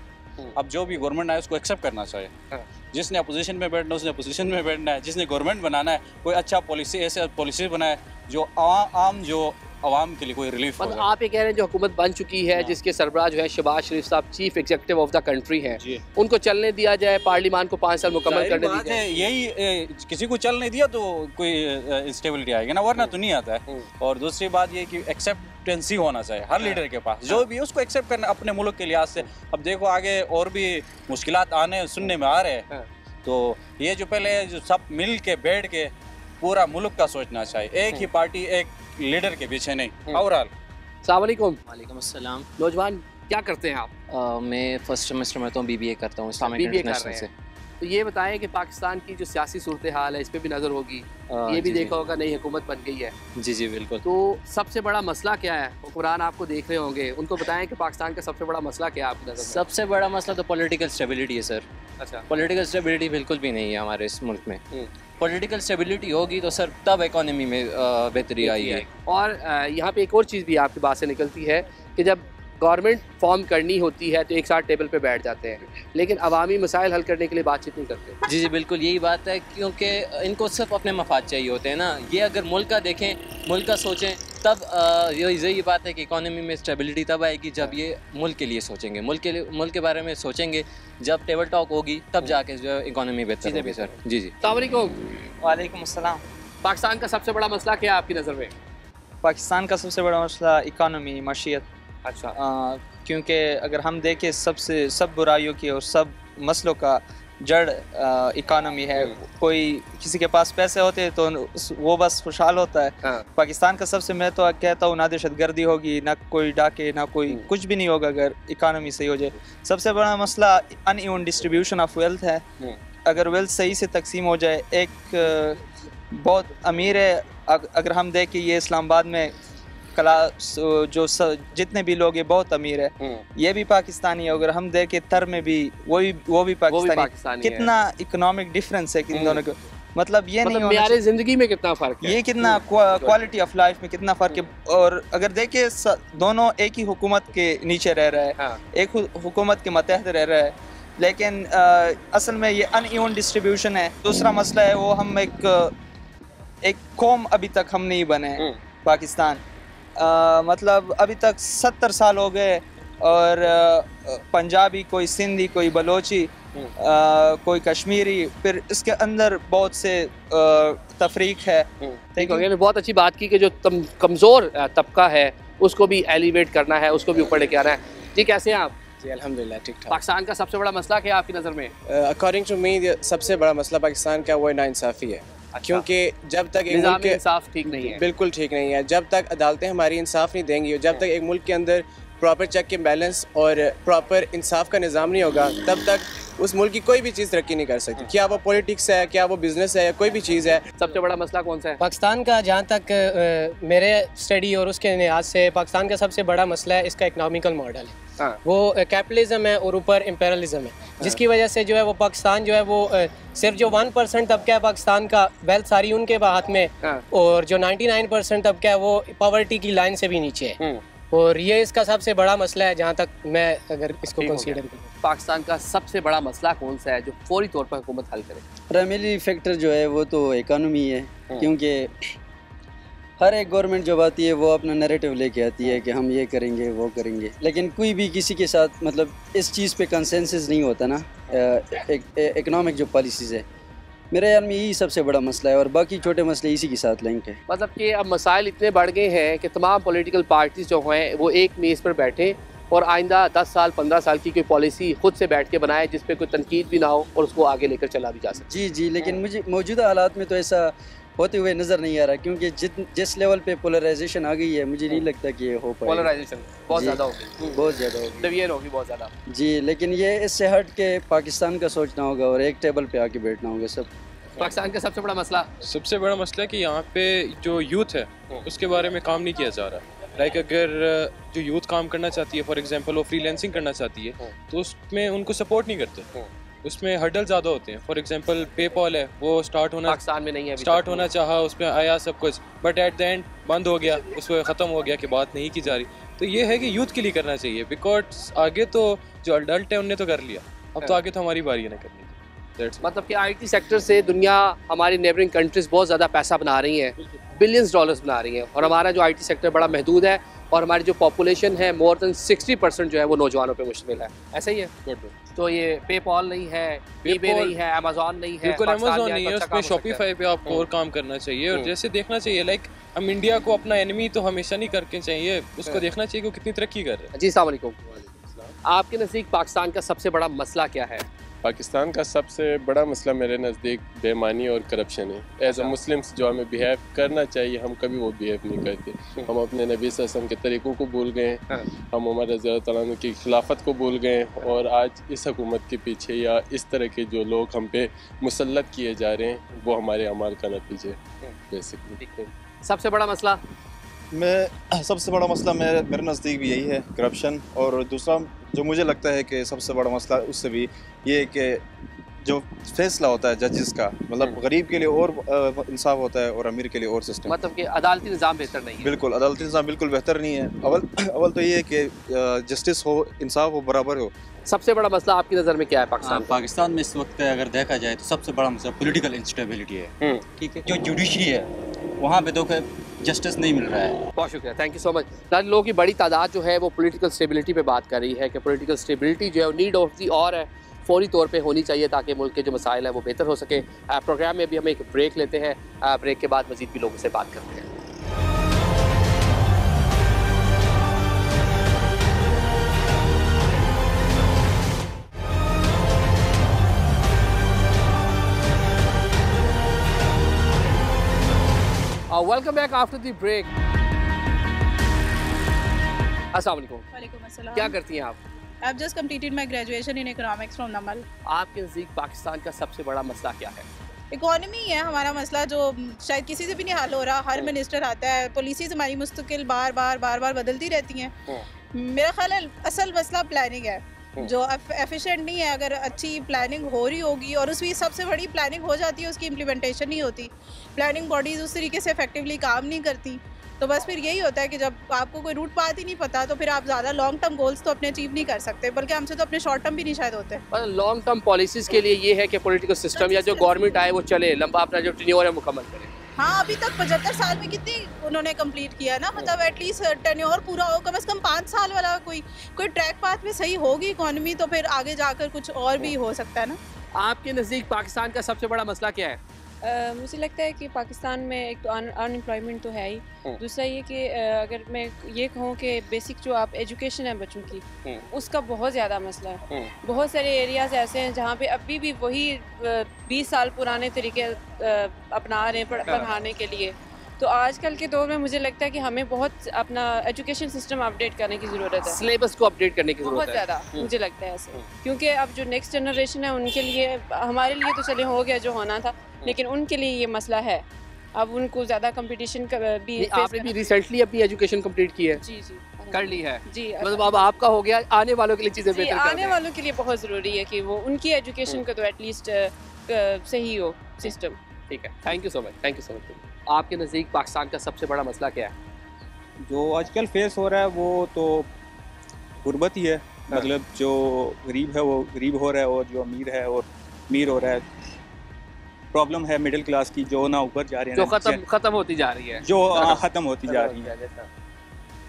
अब जो भी गवर्नमेंट आए उसको एक्सेप्ट करना चाहिए। जिसने अपोजिशन में बैठना उसने अपोजिशन में बैठना है, जिसने गवर्नमेंट बनाना है कोई अच्छा पॉलिसी, ऐसे पॉलिसी बनाए जो आम जो आवाम के लिए कोई रिलीफ हो।
आप ये कह रहे हैं जो हुकूमत बन चुकी है, जिसके सरबराह जो है शहबाज शरीफ साहब chief executive of the country हैं, उनको चलने दिया जाए, पार्लियामान को 5 साल मुकम्मल करने दी जाए।
यही किसी को चल नहीं दिया तो कोई इंस्टेबिलिटी आएगी ना, वरना तो नहीं आता है। और दूसरी बात ये कि एक्सेप्टेंसी होना चाहिए हर लीडर के पास, जो भी उसको एक्सेप्ट करना अपने मुल्क के लिहाज से। अब देखो आगे और भी मुश्किलात आने सुनने में आ रहे हैं, तो ये जो पहले जो सब मिल के बैठ के पूरा मुल्क का सोचना चाहिए, एक ही पार्टी एक लीडर के पीछे नहीं। ओवरऑल
अस्सलाम वालेकुम।
वालेकुम अस्सलाम।
नौजवान क्या करते हैं आप?
मैं फर्स्ट सेमेस्टर में तो BBA करता हूँ इस्लामिक
BBA कर
इंटरनेशनल
रहे
से।
हैं। तो ये बताएं कि पाकिस्तान की जो सियासी सूरत हाल है इस पर भी नज़र होगी, ये भी
जी,
देखा होगा नई हुकूमत बन गई है।
जी जी बिल्कुल।
तो सबसे बड़ा मसला क्या है? हुक्मरान आपको देख रहे होंगे, उनको बताएं कि पाकिस्तान का सबसे बड़ा मसला क्या है आपकी नज़र में?
सबसे बड़ा मसला तो पॉलिटिकल स्टेबिलिटी है सर।
अच्छा।
पॉलिटिकल स्टेबिलिटी बिल्कुल भी नहीं है हमारे इस मुल्क में। पॉलिटिकल स्टेबिलिटी होगी तो सर तब इकोनॉमी में बेहतरी आएगी।
और यहाँ पे एक और चीज़ भी आपकी बात से निकलती है कि जब गवर्नमेंट फॉर्म करनी होती है तो एक साथ टेबल पे बैठ जाते हैं, लेकिन अवामी मसाइल हल करने के लिए बातचीत नहीं करते।
जी जी बिल्कुल यही बात है, क्योंकि इनको सिर्फ अपने मफाद चाहिए होते हैं ना। ये अगर मुल्क का देखें, मुल्क का सोचें, तब यही बात है कि इकोनॉमी में स्टेबिलिटी तब आएगी जब ये मुल्क के लिए सोचेंगे, मुल्क के बारे में सोचेंगे। जब टेबल टॉक होगी तब जाके जो है इकोनॉमी बेहतर होगी सर। जी जी।
वालेकुम अस्सलाम।
पाकिस्तान का सबसे बड़ा मसला क्या है आपकी नज़र में?
पाकिस्तान का सबसे बड़ा मसला इकानमी, माशियत।
अच्छा।
क्योंकि अगर हम देखें सब बुराइयों की और सब मसलों का जड़ इकानमी है। कोई किसी के पास पैसे होते हैं तो वो बस खुशहाल होता है। पाकिस्तान का सबसे, मैं तो कहता हूँ, ना दहशतगर्दी होगी, ना कोई डाके, ना कोई कुछ भी नहीं होगा अगर इकानमी सही हो जाए। सबसे बड़ा मसला अनइवन डिस्ट्रीब्यूशन ऑफ वेल्थ है। अगर वेल्थ सही से तकसीम हो जाए, एक बहुत अमीर है, अगर हम देखें ये इस्लामाबाद में जो जितने भी लोग हैं बहुत अमीर है, ये भी पाकिस्तानी है। अगर हम देखें तर में भी वो भी पाकिस्तानी। कितना इकोनॉमिक डिफरेंस है इन दोनों को, मतलब ये नहीं
मेरे जिंदगी में कितना फर्क है,
ये कितना क्वालिटी ऑफ लाइफ में कितना फर्क है। और अगर देखें दोनों एक ही हुकूमत के नीचे रह रहा है, एक हुकूमत के मतहत रह रहा है, लेकिन असल में ये अनइवन डिस्ट्रीब्यूशन है। दूसरा मसला है वो हम एक कौम अभी तक हम नहीं बने पाकिस्तान। मतलब अभी तक 70 साल हो गए और पंजाबी, कोई सिंधी, कोई बलोची, कोई कश्मीरी, फिर इसके अंदर बहुत से तफरीक है।
ठीक है, बहुत अच्छी बात की कि जो कमज़ोर तबका है उसको भी एलिवेट करना है, उसको भी ऊपर लेके आना है। जी कैसे हैं आप?
जी अल्हम्दुलिल्लाह ठीक ठाक।
पाकिस्तान का सबसे बड़ा मसला क्या है आपकी नज़र में?
अकॉर्डिंग टू मी सबसे बड़ा मसला पाकिस्तान का वो नाइंसाफ़ी है।
अच्छा।
क्योंकि जब तक
एक मुल्क इंसाफ ठीक नहीं है,
बिल्कुल ठीक नहीं है, जब तक अदालतें हमारी इंसाफ नहीं देंगी, जब तक एक मुल्क के अंदर प्रॉपर चेक एंड बैलेंस और प्रॉपर इंसाफ का निज़ाम नहीं होगा, तब तक उस मुल्क की कोई भी चीज़ तरक्की नहीं कर सकती। क्या वो पॉलिटिक्स है, क्या वो बिजनेस है, कोई भी चीज़ है।
सबसे बड़ा मसला कौन सा है
पाकिस्तान का? जहाँ तक मेरे स्टडी और उसके लिहाज से पाकिस्तान का सबसे बड़ा मसला है इसका इकनॉमिकल मॉडल है। वो कैपिटलिज्म है और ऊपर इम्पेरियलिज्म है, जिसकी वजह से जो है वो पाकिस्तान जो है वो सिर्फ जो 1% तबका है पाकिस्तान का, वेल्थ सारी उनके हाथ में, और जो 99% तबका है वो पॉवर्टी की लाइन से भी नीचे है। और ये इसका सबसे बड़ा मसला है जहाँ तक मैं अगर इसको कंसीडर करूँ।
पाकिस्तान का सबसे बड़ा मसला कौन सा है जो फौरी तौर पर हुकूमत हल करे?
प्राइमरी फैक्टर जो है वो तो इकानमी है, क्योंकि हर एक गवर्नमेंट जब आती है वो अपना नैरेटिव लेके आती है कि हम ये करेंगे वो करेंगे, लेकिन कोई भी किसी के साथ मतलब इस चीज़ पे कंसेंसस नहीं होता ना। इकोनॉमिक जो पॉलिसीज़ है, मेरे ख्याल में यही सबसे बड़ा मसला है, और बाकी छोटे मसले इसी के साथ लिंक है।
मतलब कि अब मसाइल इतने बढ़ गए हैं कि तमाम पॉलिटिकल पार्टीज जो हैं वो एक मेज़ पर बैठे और आइंदा 10 साल 15 साल की कोई पॉलिसी खुद से बैठ के बनाए जिस पे कोई तनकीद भी ना हो और उसको आगे लेकर चला भी जा सके।
जी जी, लेकिन मुझे मौजूदा हालात में तो ऐसा होते हुए नज़र नहीं आ रहा, क्योंकि जिस लेवल पे पोलराइजेशन आ गई है, मुझे नहीं लगता कि ये हो पाए।
पोलराइजेशन बहुत ज़्यादा होगी,
बहुत ज़्यादा होगी,
डिवीजन होगी बहुत ज़्यादा।
जी, लेकिन ये इससे हट के पाकिस्तान का सोचना होगा और एक टेबल पे आके बैठना होगा सब।
पाकिस्तान का सबसे बड़ा मसला
है कि यहाँ पे जो यूथ है उसके बारे में काम नहीं किया जा रहा। लाइक अगर जो यूथ काम करना चाहती है, फॉर एग्जांपल वो फ्रीलांसिंग करना चाहती है, तो उसमें उनको सपोर्ट नहीं करते, उसमें हर्डल ज़्यादा होते हैं। फॉर एग्जांपल पेपॉल है, वो स्टार्ट होना
पाकिस्तान में नहीं है,
स्टार्ट होना चाहा, उसमें आया सब कुछ, बट एट द एंड बंद हो गया, उस पर ख़त्म हो गया कि बात नहीं की जा रही। तो ये है कि यूथ के लिए करना चाहिए, बिकॉज आगे तो जो अडल्ट है उनने तो कर लिया, अब तो आगे तो हमारी बारी है ना करनी।
मतलब कि IT सेक्टर से दुनिया, हमारी नेबरिंग कंट्रीज बहुत ज़्यादा पैसा बना रही हैं, बिलियंस डॉलर्स बना रही हैं, और हमारा जो IT सेक्टर बड़ा महदूद है, और हमारी जो पॉपुलेशन है मोर देन 60% जो है वो नौजवानों पे मुश्तमिल है। ऐसा ही है। तो ये पेपॉल नहीं है, eBay नहीं है, अमेज़ॉन नहीं है,
बिल्कुल अमेज़ॉन नहीं है, उस पर शॉपिफाई पे आपको और काम करना चाहिए। और जैसे देखना चाहिए, लाइक हम इंडिया को अपना एनिमी तो हमेशा नहीं करके चाहिए, उसको देखना चाहिए कि कितनी तरक्की कर रहे हैं।
जी अस्सलाम वालेकुम। आपके नज़दीक पाकिस्तान का सबसे बड़ा मसला क्या है?
पाकिस्तान का सबसे बड़ा मसला मेरे नज़दीक बेईमानी और करप्शन है। एज अ मुस्लिम्स जो हमें बिहेव करना चाहिए हम कभी वो बिहेव नहीं करते। हम अपने नबी सल्लल्लाहु अलैहि वसल्लम के तरीक़ों को भूल गए, हम उमर रज़ी अल्लाह तआला अन्हु की खिलाफत को भूल गए और आज इस हुकूमत के पीछे या इस तरह के जो लोग हम पे मुसल्लत किए जा रहे हैं वो हमारे अमाल का नतीजा है बेसिकली।
सबसे बड़ा मसला
सबसे बड़ा मसला मेरे नज़दीक भी यही है, करप्शन। और दूसरा जो मुझे लगता है कि सबसे बड़ा मसला उससे भी ये है कि जो फैसला होता है जजेस का, मतलब गरीब के लिए और इंसाफ होता है और अमीर के लिए और सिस्टम,
मतलब कि अदालती निज़ाम बेहतर नहीं है।
बिल्कुल अदालती निज़ाम बिल्कुल बेहतर नहीं है। अवल तो ये है कि जस्टिस हो, इंसाफ हो, बराबर हो।
सबसे बड़ा मसला आपकी नज़र में क्या है पाकिस्तान?
पाकिस्तान में इस वक्त अगर देखा जाए तो सबसे बड़ा मसला पॉलिटिकल इंस्टेबिलिटी है। ठीक है, जो जुडिशरी है वहाँ पे तो जस्टिस नहीं मिल रहा है।
बहुत शुक्रिया, थैंक यू सो मच। लोगों की बड़ी तादाद जो है वो पॉलिटिकल स्टेबिलिटी पे बात कर रही है कि पॉलिटिकल स्टेबिलिटी जो है नीड ऑफ दी और है फौरी तौर पे होनी चाहिए ताकि मुल्क के जो मसाइल हैं वो बेहतर हो सके। प्रोग्राम में भी हम एक ब्रेक लेते हैं, ब्रेक के बाद मज़ीद भी लोगों से बात करते हैं। Welcome back after the break. अस्सलाम वालेकुम।
वालेकुम अस्सलाम।
क्या करती हैं आप?
I've just completed my graduation in economics from नमल।
आपके नज़दीक पाकिस्तान का सबसे बड़ा मसला क्या है?
इकोनॉमी है हमारा मसला, जो शायद किसी से भी नहीं हल हो रहा। हर मिनिस्टर आता है, पॉलिसीज हमारी मुस्तकिल बार बार बदलती रहती हैं। मेरा ख्याल है असल मसला प्लानिंग है, जो एफिशिएंट नहीं है। अगर अच्छी प्लानिंग हो रही होगी और उसकी सबसे बड़ी प्लानिंग हो जाती है, उसकी इम्प्लीमेंटेशन नहीं होती, प्लानिंग बॉडीज़ उस तरीके से इफेक्टिवली काम नहीं करती, तो बस फिर यही होता है कि जब आपको कोई रूट पाथ ही नहीं पता तो फिर आप ज़्यादा लॉन्ग टर्म गोल्स तो अपने अचीव नहीं कर सकते, बल्कि हमसे तो अपने शॉर्ट टर्म भी नहीं शायद होते।
लॉन्ग टर्म पॉलिसीज़ के लिए ये है कि पॉलिटिकल सिस्टम या जो गवर्नमेंट आए वो चले, लंबा अपना जो टेन्योर है मुकम्मल करे।
हाँ, अभी तक 75 साल में कितनी उन्होंने कंप्लीट किया ना, मतलब एटलीस्ट टेन्योर पूरा हो, कम से कम 5 साल वाला कोई ट्रैक पाथ में सही होगी इकोनॉमी, तो फिर आगे जाकर कुछ और भी हो सकता है ना।
आपके नज़दीक पाकिस्तान का सबसे बड़ा मसला क्या है?
मुझे लगता है कि पाकिस्तान में एक तो अनएम्प्लॉयमेंट तो है ही, दूसरा ये कि अगर मैं ये कहूँ कि बेसिक जो आप एजुकेशन है बच्चों की, उसका बहुत ज़्यादा मसला है। बहुत सारे एरियाज़ ऐसे हैं जहाँ पे अभी भी वही 20 साल पुराने तरीके अपना रहे हैं पढ़ाने के लिए। तो आजकल के दौर में मुझे लगता है कि हमें बहुत अपना एजुकेशन सिस्टम अपडेट करने की ज़रूरत है,
सिलेबस को अपडेट करने की ज़रूरत है
बहुत ज़्यादा, मुझे लगता है ऐसे। क्योंकि अब जो नेक्स्ट जनरेशन है उनके लिए, हमारे लिए तो चले हो गया जो होना था, लेकिन उनके लिए ये मसला है। अब उनको ज़्यादा कंपटीशन भी,
आपने भी रिसेंटली अपनी एजुकेशन कंप्लीट की है?
जी
कर ली है
जी,
मतलब अब आपका हो गया, आने वालों के लिए चीज़ें बेहतर
आने वालों के लिए बहुत ज़रूरी है कि वो उनकी एजुकेशन का तो एटलीस्ट सही हो सिस्टम।
ठीक है, thank you so much, thank you so much. आपके नज़दीक पाकिस्तान का सबसे बड़ा मसला क्या है?
जो आजकल फेस हो रहा है वो तो गुर्बत ही है। मतलब जो गरीब है वो गरीब हो रहा है और जो अमीर है और अमीर हो रहा है। प्रॉब्लम है मिडिल क्लास की, जो ना ऊपर जा रही है,
जो ख़त्म होती जा रही है,
जो ख़त्म होती जा रही है।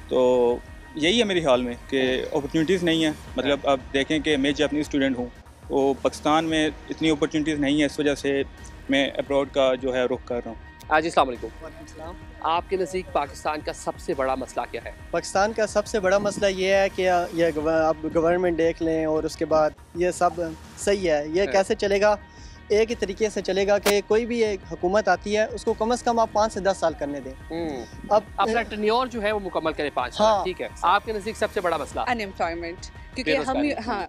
तो यही है मेरे ख्याल में कि अपॉर्चुनिटीज़ नहीं है। मतलब अब देखें कि मैं जापानी स्टूडेंट हूँ, तो पाकिस्तान में इतनी अपॉर्चुनिटीज़ नहीं है, इस वजह से मैं अब्रॉड का जो है रुख कर रहा हूँ।
जी, अस्सलाम वालेकुम। आपके नज़दीक पाकिस्तान का सबसे बड़ा मसला क्या है?
पाकिस्तान का सबसे बड़ा मसला ये है कि ये आप गवर्नमेंट देख लें और उसके बाद ये सब सही है, ये कैसे चलेगा? एक ही तरीके से चलेगा कि कोई भी एक हुकूमत आती है उसको कम से कम आप 5 से 10 साल करने दें।
अब अपना टेन्योर जो है वो मुकम्मल करें 5 साल। ठीक है, आपके नज़दीक सबसे बड़ा मसला
अनएम्प्लॉयमेंट, क्योंकि हम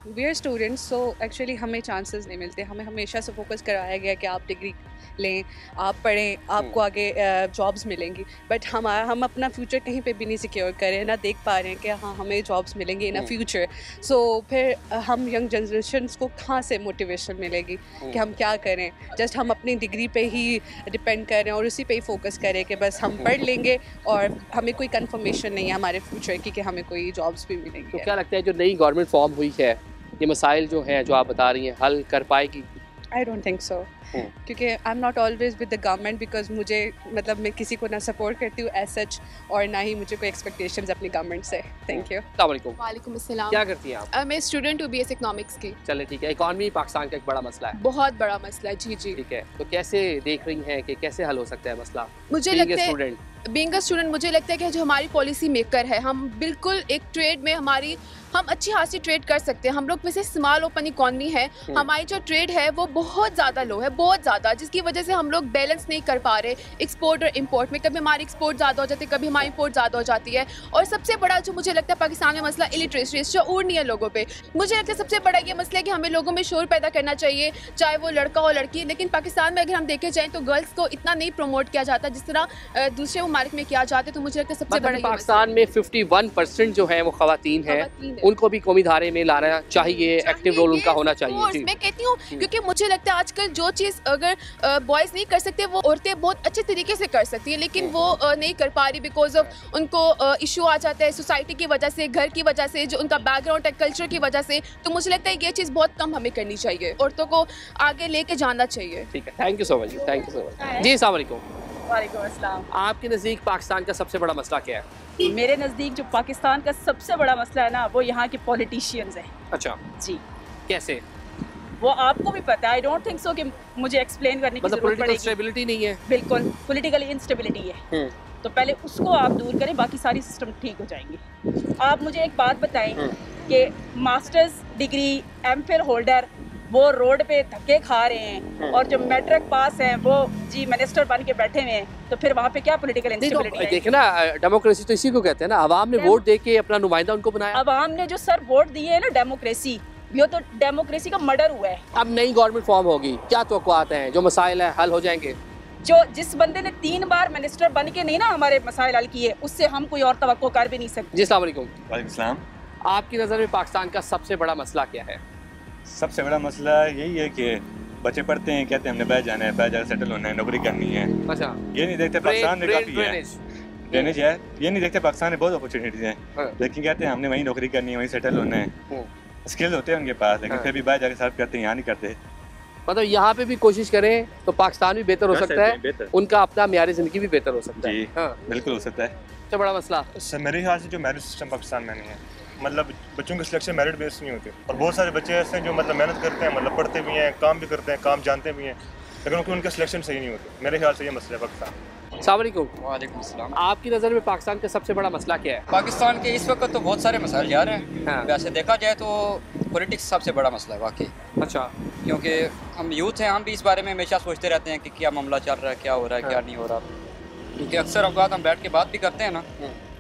we are students, so actually हमें चांसेस नहीं मिलते। हमें हमेशा से फोकस कराया गया कि आप डिग्री लें, आप पढ़ें, आपको आगे जॉब्स मिलेंगी, बट हम अपना फ्यूचर कहीं पे भी नहीं सिक्योर करें, ना देख पा रहे हैं कि हाँ हमें जॉब्स मिलेंगे इन अ फ्यूचर। सो फिर हम यंग जनरेशंस को कहाँ से मोटिवेशन मिलेगी कि हम क्या करें? जस्ट हम अपनी डिग्री पे ही डिपेंड कर रहे हैं और उसी पे ही फोकस करें कि बस हम पढ़ लेंगे और हमें कोई कंफर्मेशन नहीं है हमारे फ्यूचर की कि हमें कोई जॉब्स भी मिलेंगी।
तो क्या लगता है जो नई गवर्नमेंट फॉर्म हुई है, ये मसाइल जो हैं जो आप बता रही हैं, हल कर पाएगी?
आई डोंट थिंक सो, क्योंकि I am not always with the government, because मुझे मतलब मैं किसी को ना सपोर्ट करती हूँ एज सच, और ना ही मुझे कोई एक्सपेक्टेशंस अपनी गवर्नमेंट से। Thank you.
वालेकुम अस्सलाम।
क्या करती हैं आप?
मैं स्टूडेंट हूँ BS इकोनॉमिक्स की।
चले ठीक है, इकॉनमी पाकिस्तान का एक बड़ा मसला है,
बहुत बड़ा मसला है। जी जी,
ठीक है, तो कैसे देख रही हैं कि कैसे हल हो सकता है मसला?
मुझे लगता है बीइंग अ स्टूडेंट मुझे लगता है कि जो हमारी पॉलिसी मेकर है, हम बिल्कुल एक ट्रेड में हमारी
हम अच्छी खासी ट्रेड कर सकते हैं। हम लोग वैसे स्मॉल ओपन इकॉनमी है, हमारी जो ट्रेड है वो बहुत ज़्यादा लो है, बहुत ज़्यादा, जिसकी वजह से हम लोग बैलेंस नहीं कर पा रहे एक्सपोर्ट और इम्पोर्ट में। कभी हमारी एक्सपोर्ट ज़्यादा हो जाती है, कभी हमारी इम्पोर्ट ज़्यादा हो जाती है। और सबसे बड़ा जो मुझे लगता है पाकिस्तान में मसला इलिटरेसी, शऊर नहीं है लोगों पे। मुझे लगता है सबसे बड़ा ये मसला है कि हमें लोगों में शऊर पैदा करना चाहिए, चाहे वो लड़का हो लड़की। लेकिन पाकिस्तान में अगर हम देखे जाएँ तो गर्ल्स को इतना नहीं प्रमोट किया जाता जिस तरह दूसरे ममालिक में किया जाता है। तो मुझे लगता है सबसे बड़ा
पाकिस्तान में 51% जो है वो खवातीन है, उनको भी कौमी धारे में लाना चाहिए, एक्टिव रोल उनका होना चाहिए।
मैं कहती हूँ क्योंकि मुझे लगता है आजकल जो चीज़ अगर बॉयज़ नहीं कर सकते वो औरतें बहुत अच्छे तरीके से कर सकती हैं, लेकिन वो नहीं कर पा रही बिकॉज ऑफ उनको इशू आ जाता है सोसाइटी की वजह से, घर की वजह से, जो उनका बैकग्राउंड है कल्चर की वजह से। तो मुझे लगता है ये चीज़ बहुत कम हमें करनी चाहिए, औरतों को आगे लेके जाना चाहिए।
ठीक है, thank you so much, thank you so much ji. अस्सलाम वालेकुम।
वालेकुम अस्सलाम।
आपके नज़दीक पाकिस्तान का सबसे बड़ा मसला क्या है?
मेरे नज़दीक जो पाकिस्तान का सबसे बड़ा मसला है ना, वो यहाँ के पॉलिटिशियंस हैं।
अच्छा
जी।
कैसे?
वो आपको भी पता है, आई डोंट थिंक सो कि मुझे एक्सप्लेन करने की जरूरत पड़ेगी।
स्टेबिलिटी नहीं है,
बिल्कुल पॉलिटिकल इंस्टेबिलिटी है। तो पहले उसको आप दूर करें, बाकी सारी सिस्टम ठीक हो जाएंगे। आप मुझे एक बात बताएं कि मास्टर्स डिग्री एमफिल होल्डर वो रोड पे धक्के खा रहे हैं और जो मैट्रिक पास हैं वो जी मिनिस्टर बन के बैठे हुए हैं, तो फिर वहाँ पे क्या पॉलिटिकल इंस्टेबिलिटी है?
देखिए ना, डेमोक्रेसी तो इसी को कहते हैं ना, अवाम ने वोट दे के अपना नुमाइंदा उनको बनाया।
अवाम ने जो सर वोट दिए है ना डेमोक्रेसी, ये तो डेमोक्रेसी का मर्डर हुआ है।
अब नई गवर्नमेंट फॉर्म होगी, क्या तवक्कुआत हैं, जो मसाइल हैं हल हो जाएंगे?
जो जिस बंदे ने 3 बार मिनिस्टर बन के नहीं ना हमारे मसाइल हल किए, उससे हम कोई और तवक्को कर भी नहीं सकते।
जी अस्सलाम वालेकुम।
वालेकुम सलाम।
आपकी नज़र में पाकिस्तान का सबसे बड़ा मसला क्या है?
सबसे बड़ा मसला यही है कि बच्चे पढ़ते हैं, कहते हैं हमने बाहर जाना है, बाहर जाकर सेटल होना है, नौकरी करनी है।
अच्छा।
ये नहीं देखते पाकिस्तान में काफ़ी है ड्रेनेज है, ये नहीं देखते पाकिस्तान में बहुत अपॉर्चुनिटीज़ हैं, लेकिन कहते हैं हमने वहीं नौकरी करनी है, वहीं सेटल होना है। स्किल्स होते हैं उनके पास, लेकिन फिर भी बाहर जाकर सर्व करते हैं, यहाँ नहीं करते।
मतलब यहाँ पे भी कोशिश करें तो पाकिस्तान भी बेहतर हो सकता है, उनका अपना मियार ज़िंदगी भी बेहतर हो सकता है।
जी बिल्कुल हो सकता है।
सबसे बड़ा मसला
मेरे ख्याल से जो मैरिज सिस्टम पाकिस्तान में नहीं है, मतलब बच्चों की सिलेक्शन मेरिट बेस नहीं होती, और बहुत सारे बच्चे ऐसे हैं जो मतलब मेहनत करते हैं, मतलब पढ़ते भी हैं, काम भी करते हैं, काम जानते भी हैं, लेकिन उनका सिलेक्शन सही नहीं होती। मेरे ख्याल से ये मसला है पाकिस्तान।
अस्सलाम वालेकुम।
वालेकुम अस्सलाम।
आपकी नज़र में पाकिस्तान का सबसे बड़ा मसला क्या है?
पाकिस्तान के इस वक्त तो बहुत सारे मसाइल जा रहे हैं। हाँ। वैसे देखा जाए तो पॉलिटिक्स सबसे बड़ा मसला है वाकई।
अच्छा।
क्योंकि हम यूथ हैं, हम भी इस बारे में हमेशा सोचते रहते हैं कि क्या मामला चल रहा है, क्या हो रहा है, क्या नहीं हो रहा। क्योंकि अक्सर औकात हम बैठ के बात भी करते हैं ना,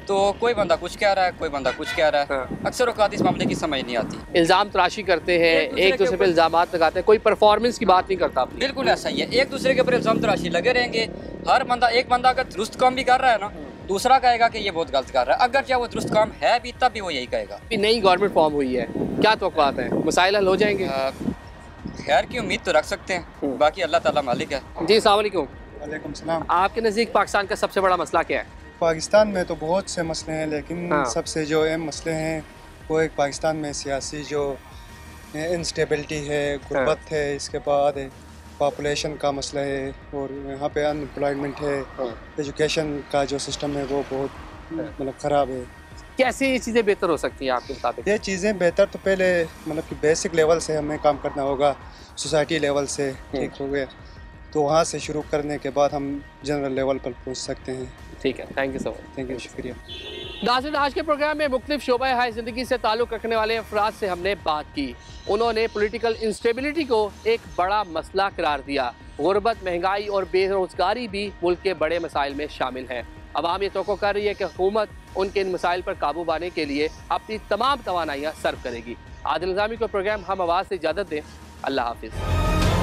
तो कोई बंदा कुछ कह रहा है, कोई बंदा कुछ कह रहा है। अक्सर औकात इस मामले की समझ नहीं आती।
इल्ज़ाम तराशी करते हैं, एक दूसरे पे इल्ज़ामात लगाते हैं, कोई परफॉर्मेंस की बात नहीं करता।
बिल्कुल ऐसा ही है, एक दूसरे के ऊपर इल्ज़ाम तराशी लगे रहेंगे। हर बंदा, एक बंदा अगर दुरुस्त काम भी कर रहा है ना, दूसरा कहेगा कि ये बहुत गलत कर रहा है। अगर चाहे वो दुरुस्त काम है भी, तब भी वो यही कहेगा।
नई गवर्नमेंट फॉर्म हुई है, क्या तवक्कुआत है, मसाइल हल हो जाएंगे?
खैर की उम्मीद तो रख सकते हैं, बाकी अल्लाह ताला मालिक है।
जी अस्सलाम वालेकुम।
वालेकुम सलाम।
आपके नज़दीक पाकिस्तान का सबसे बड़ा मसला क्या है?
पाकिस्तान में तो बहुत से मसले हैं, लेकिन सबसे जो अहम मसले हैं वो एक पाकिस्तान में सियासी जो इंस्टेबिलिटी है, गुर्बत है, इसके बाद पॉपुलेशन का मसला है, और यहाँ पे अनएम्प्लॉयमेंट है, एजुकेशन का जो सिस्टम है वो बहुत मतलब ख़राब है।
कैसे ये चीज़ें बेहतर हो सकती हैं आपके मुताबिक?
ये चीज़ें बेहतर तो पहले मतलब कि बेसिक लेवल से हमें काम करना होगा, सोसाइटी लेवल से ठीक हो गया तो वहाँ से शुरू करने के बाद हम जनरल लेवल पर पहुँच सकते हैं।
ठीक है, thank you so much.
Thank you, शुक्रिया।
नाज़रीन, आज के प्रोग्राम में मुख्तलिफ शोबा हाय ज़िंदगी से ताल्लुक़ रखने वाले अफराद से हमने बात की। उन्होंने पॉलिटिकल इंस्टेबिलिटी को एक बड़ा मसला करार दिया। गुर्बत, महंगाई और बेरोज़गारी भी मुल्क के बड़े मसाइल में शामिल हैं। अवाम ये तवक्को कर रही है कि हुकूमत उनके इन मसाइल पर काबू पाने के लिए अपनी तमाम तवानाइयाँ सर्व करेगी। आदिल निज़ामी को प्रोग्राम हम आवाज़ से इजाज़त दें। अल्लाह हाफिज़।